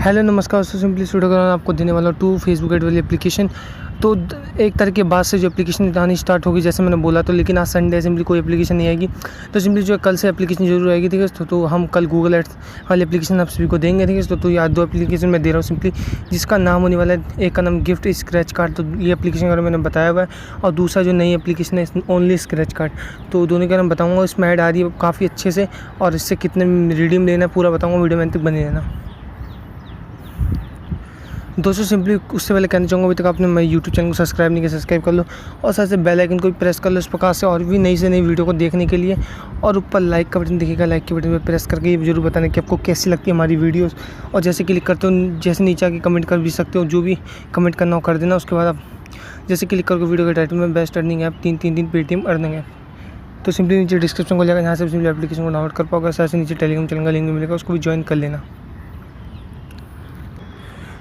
Hello नमस्कार दोस्तों, simply studio का आपको देने वाला 2 फेसबुक एड वाली एप्लीकेशन। तो एक तरह के बाद से जो एप्लीकेशन आनी स्टार्ट होगी जैसे मैंने बोला, तो लेकिन आज संडे सिंपली कोई एप्लीकेशन नहीं आएगी। तो सिंपली जो कल से एप्लीकेशन जरूर आएगी, ठीक है। तो हम कल गूगल एड्स वाली एप्लीकेशन आप सभी को देंगे, ठीक है। तो यार 2 एप्लीकेशन मैं दे रहा हूँ सिंपली, जिसका नाम होने वाला है, एक का नाम गिफ्ट स्क्रैच कार्ड। तो ये एप्लीकेशन का मैंने बताया हुआ है, और दूसरा जो नई एप्लीकेशन है ओनली स्क्रैच कार्ड। तो दोनों का नाम बताऊँगा, इसमें ऐड आ रही है काफ़ी अच्छे से, और इससे कितने रिडीम लेना है पूरा बताऊँगा, वीडियो में अंत तक बने रहना। दोस्तों सिंपली उससे पहले कहना चाहूँगा, अभी तक आपने मेरे यूट्यूब चैनल को सब्सक्राइब नहीं किया, सब्सक्राइब कर लो, और साथ से बेल आइकन को भी प्रेस कर लो इस प्रकार से, और भी नई से नई वीडियो को देखने के लिए। और ऊपर लाइक का बटन दिखेगा, लाइक के बटन पर प्रेस करके ये जरूर बताना कि आपको कैसी लगती है हमारी वीडियोस। और जैसे क्लिक करते हो, जैसे नीचे आके कमेंट कर भी सकते हो, जो भी कमेंट करना हो कर देना। उसके बाद आप जैसे क्लिक करके वीडियो के टाइटल में best earning app 333 Paytm earning app, तो सिंपली नीचे डिस्क्रिप्शन को जाकर यहाँ से सिंपली एप्लीकेशन को डाउनलोड कर पाओगे। साथ से नीचे टेलीग्राम चैनल का लिंक मिलेगा, उसको भी ज्वाइन कर लेना।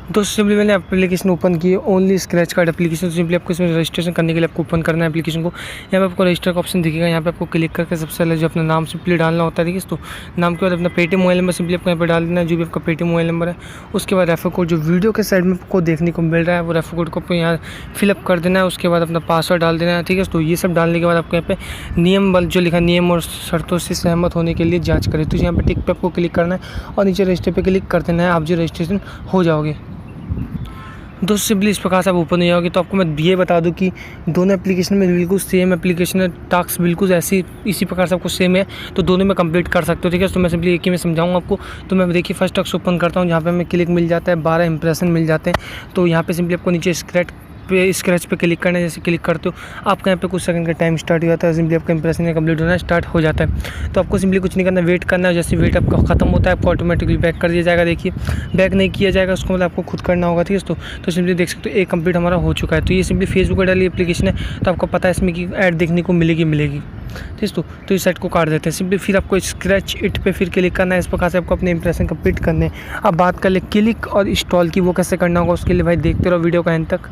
तो सिंपली मैंने एप्लीकेशन ओपन की है, ओनली स्क्रैच कार्ड एप्लीकेशन। तो सिंपली आपको इसमें रजिस्ट्रेशन करने के लिए आपको ओपन करना है एप्लीकेशन को। यहाँ पे आपको रजिस्टर का ऑप्शन दिखेगा, यहाँ पे आपको क्लिक करके सबसे पहले जो अपना नाम सिंपली डालना होता है, ठीक है। तो नाम के बाद अपना पेटीएम मोबाइल नंबर सिंपली आपको यहाँ पे डाल देना है, जो भी आपका पेटीएम मोबाइल नंबर है। उसके बाद रेफर कोड जो वीडियो के साइड में आपको देखने को मिल रहा है, वो रेफर कोड को आपको यहाँ फिलअप कर देना है। उसके बाद अपना पासवर्ड डाल देना है, ठीक है। तो ये सब डालने के बाद आपको यहाँ पे नियम जो लिखा है, नियम और शर्तों से सहमत होने के लिए जाँच करें, तो यहाँ पर टिक पे आपको क्लिक करना है, और नीचे रजिस्टर पर क्लिक कर देना है। आप जो रजिस्ट्रेशन हो जाओगे दोस्त, सिंपली इस प्रकार से आप ओपन हो जाओगे। तो आपको मैं ये बता दूं कि दोनों एप्लीकेशन में बिल्कुल सेम एप्लीकेशन है, टास्क बिल्कुल ऐसी इसी प्रकार से आपको सेम है, तो दोनों में कंप्लीट कर सकते हो, ठीक है। तो मैं सिंपली एक ही में समझाऊंगा आपको। तो मैं देखिए फर्स्ट टास्क ओपन करता हूँ, जहाँ पे हमें क्लिक मिल जाता है, 12 इंप्रेशन मिल जाते हैं। तो यहाँ पे सिंपली आपको नीचे स्क्रैच पे क्लिक करना है। जैसे क्लिक करते हो आपका यहाँ पे कुछ सेकंड का टाइम स्टार्ट हो जाता है, सिंपली आपका इंप्रेशन कंप्लीट होना स्टार्ट हो जाता है। तो आपको सिंपली कुछ नहीं करना, वेट करना है। जैसे वेट आपका खत्म होता है, आपको ऑटोमेटिकली बैक कर दिया जाएगा। देखिए बैक नहीं किया जाएगा, उसको मतलब आपको खुद करना होगा, ठीक है। तो सिंपली देख सकते हो एक कंप्लीट हमारा हो चुका है। तो ये सिंपली फेसबुक वाली एप्लीकेशन है, तो आपको पता है इसमें कि ऐड देखने को मिलेगी ठीक। तो इस साइड को काट देते हैं सिंपली। फिर आपको स्क्रैच इट पे फिर क्लिक करना है। इस प्रकार से आपको अपने इंप्रेशन कंप्लीट करने हैं। अब बात कर ले क्लिक और इंस्टॉल की, वो कैसे करना होगा उसके लिए भाई देखते रहो वीडियो का एंड तक।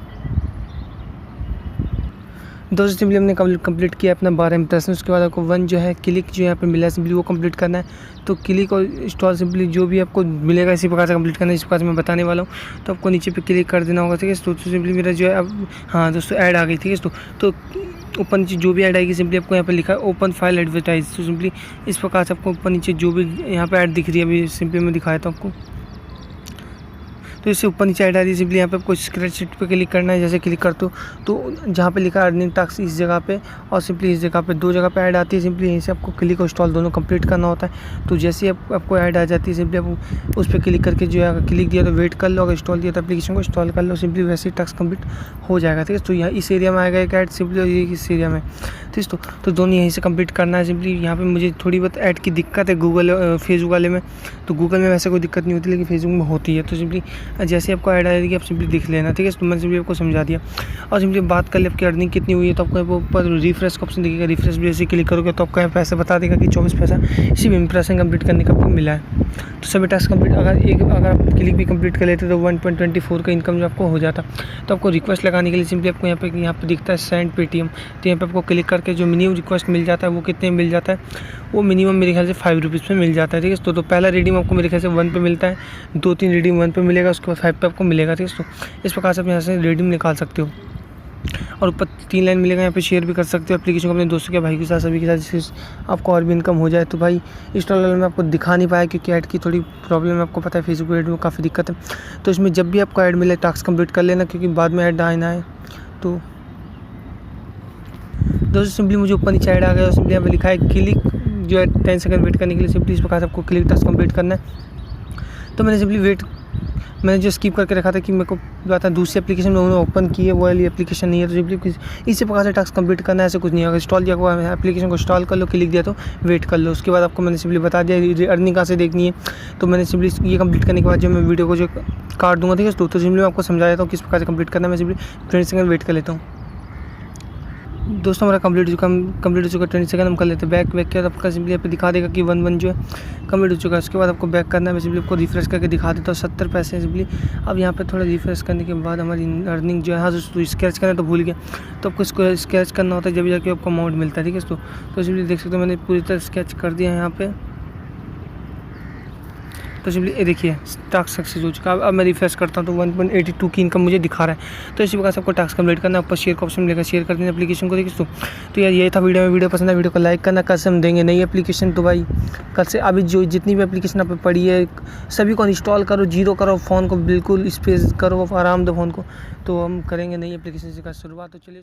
दोस्तों सिंपली हमने कंप्लीट किया अपना 12 इंप्रेशन। उसके बाद आपको 1 जो है क्लिक जो यहाँ पे मिला है, सिंपली वो कंप्लीट करना है। तो क्लिक और इंस्टॉल सिंपली जो भी आपको मिलेगा इसी प्रकार से कंप्लीट करना है, इस प्रकार से मैं बताने वाला हूँ। तो आपको नीचे पे क्लिक कर देना होगा, ठीक है। तो सिंपली मेरा जो है अब हाँ दोस्तों ऐड आ गई, ठीक है। तो ऊपर नीचे जो भी ऐड आएगी सिंपली आपको यहाँ पे लिखा है ओपन फाइल एडवर्टाइज। तो सिंपली इस प्रकार से आपको ऊपर नीचे जो भी यहाँ पे ऐड दिख रही है, अभी सिंपली मैं दिखाया था आपको। तो इससे ऊपर नीचे ऐड आ रही है, सिंपली यहाँ पे आपको स्क्रैच शीट पे क्लिक करना है। जैसे क्लिक करते हो तो जहाँ पे लिखा है अर्निंग टास्क इस जगह पे, और सिंपली इस जगह पे 2 जगह पे ऐड आती है। सिंपली यहीं से आपको क्लिक और इंस्टॉल दोनों कंप्लीट करना होता है। तो जैसे ही आपको ऐड आ जाती है, सिंपली आप उस पर क्लिक करके जो है क्लिक दिया तो वेट कर लो, अगर इंस्टॉल दिया तो एप्लीकेशन को इंस्टॉल कर लो, सिंपली वैसे ही टास्क कंप्लीट हो जाएगा, ठीक है। तो यहाँ इस एरिया में आएगा एक ऐड, सिंपली इस एरिया में, ठीक। तो दोनों यहीं से कंप्लीट करना है। सिंपली यहाँ पे मुझे थोड़ी बहुत ऐड की दिक्कत है गूगल फेसबुक वाले में, तो गूगल में वैसे कोई दिक्कत नहीं होती, लेकिन फेसबुक में होती है। तो सिंपली जैसे आपको ऐड आएगी आप सिंपली देख लेना, ठीक है। तो मैंने सिंपली आपको समझा दिया। और सिंपली बात कर ले आपकी अर्निंग कितनी हुई है, तो आपको ऊपर रिफ्रेश का ऑप्शन दिखेगा। रिफ्रेश भी जैसे क्लिक करोगे तो आपका पैसा बता देगा कि 24 पैसा इसी इंप्रेशन कंप्लीट करने का आपको मिला है। तो सभी टास्क कंप्लीट अगर आप क्लिक भी कंप्लीट कर लेते तो 1.24 का इनकम जो आपको हो जाता। तो आपको रिक्वेस्ट लगाने के लिए सिंपली आपको यहाँ पे दिखता है सेंड पेटीएम। तो यहाँ पे आपको क्लिक करके जो मिनिमम रिक्वेस्ट मिल जाता है वो कितने मिल जाता है, वो मिनिमम मेरे ख्याल से 5 रुपीज़ पे मिल जाता है, ठीक है। तो पहला रिडीम आपको मेरे ख्याल से 1 पे मिलता है, 2-3 रिडीम 1 पे मिलेगा, उसके बाद 5 पे आपको मिलेगा, ठीक है। तो इस प्रकार से आप यहाँ से रिडीम निकाल सकते हो। और ऊपर 3 लाइन मिलेगा, यहाँ पे शेयर भी कर सकते हो एप्लीकेशन को अपने दोस्तों के, भाई के साथ, सभी के साथ, जिससे आपको और भी इनकम हो जाए। तो भाई इंस्टॉल में आपको दिखा नहीं पाया क्योंकि ऐड की थोड़ी प्रॉब्लम है, आपको पता है फेसबुक ऐड में काफ़ी दिक्कत है। तो इसमें जब भी आपको ऐड मिले टास्क कंप्लीट कर लेना, क्योंकि बाद में ऐड आना है। तो दोस्तों सिंपली मुझे ऊपर नीचे ऐड आ गया, सिंपली यहाँ पे लिखा है क्लिक जो है 10 सेकंड वेट करने के लिए, सिंपली इस प्रकार से आपको क्लिक टास्क कंप्लीट करना है। तो मैंने सिंपली मैंने जो स्किप करके रखा था कि मेरे को बात है दूसरी एप्लीकेशन में उन्होंने ओपन की है, वो वाली एप्लीकेशन नहीं है। तो सिंपली इसी प्रकार से टास्क कंप्लीट करना है, ऐसे कुछ नहीं होगा। इंस्टॉल किया हुआ एप्लीकेशन को इंस्टॉल कर लो, क्लिक दिया तो वेट कर लो। उसके बाद आपको मैंने सिंपली बता दिया अर्निंग कहाँ से देखनी है। तो मैंने सिंपली ये कंप्लीट करने के बाद जो मैं वीडियो को जो काट दूँगा, ठीक है। तो सिंपली मैं आपको समझा देता हूँ किस प्रकार से कंप्लीट करना है। मैं सिंपली 20 सेकंड वेट कर लेता हूँ। दोस्तों हमारा कंप्लीट हो चुका 20 सेकंड हम कर लेते हैं बैक किया, तो आपका सिंपली यहाँ पे दिखा देगा कि 1 जो है कंप्लीट हो चुका है। उसके बाद आपको बैक करना है। मैं सिंपली आपको रिफ्रेश करके दिखा देता हूँ 70 पैसे सिंपली। अब यहाँ पे थोड़ा रिफ्रेश करने के बाद हमारी अर्निंग जो है, हाँ दोस्तों स्क्रैच करना तो भूल गया, तो आपको इसको स्क्रैच करना होता है जब जाके आपको अमाउंट मिलता है, ठीक है। तो सिंपली देख सकते हो मैंने पूरी तरह स्क्रैच कर दिया है यहाँ पे। तो सिंपली ये देखिए टास्क सक्सेस हो चुका है। अब मैं रिफ्रेश करता हूँ तो 1.82 की इनकम मुझे दिखा रहा है। तो इसी प्रकार से आपको टास्क कंप्लीट करना है। ऊपर शेयर का ऑप्शन मिलेगा, शेयर कर देना एप्लीकेशन को। देखिए तो यार ये था वीडियो में। वीडियो पसंद है वीडियो को लाइक करना। कल से हम देंगे नई एप्लीकेशन। तो भाई कल से अभी जो जितनी भी एप्लीकेशन आप पड़ी है सभी को इंस्टॉल करो, जीरो करो फ़ोन को, बिल्कुल स्पेस करो, आराम दो फ़ोन को। तो हम करेंगे नई एप्लीकेशन से शुरुआत। तो चलिए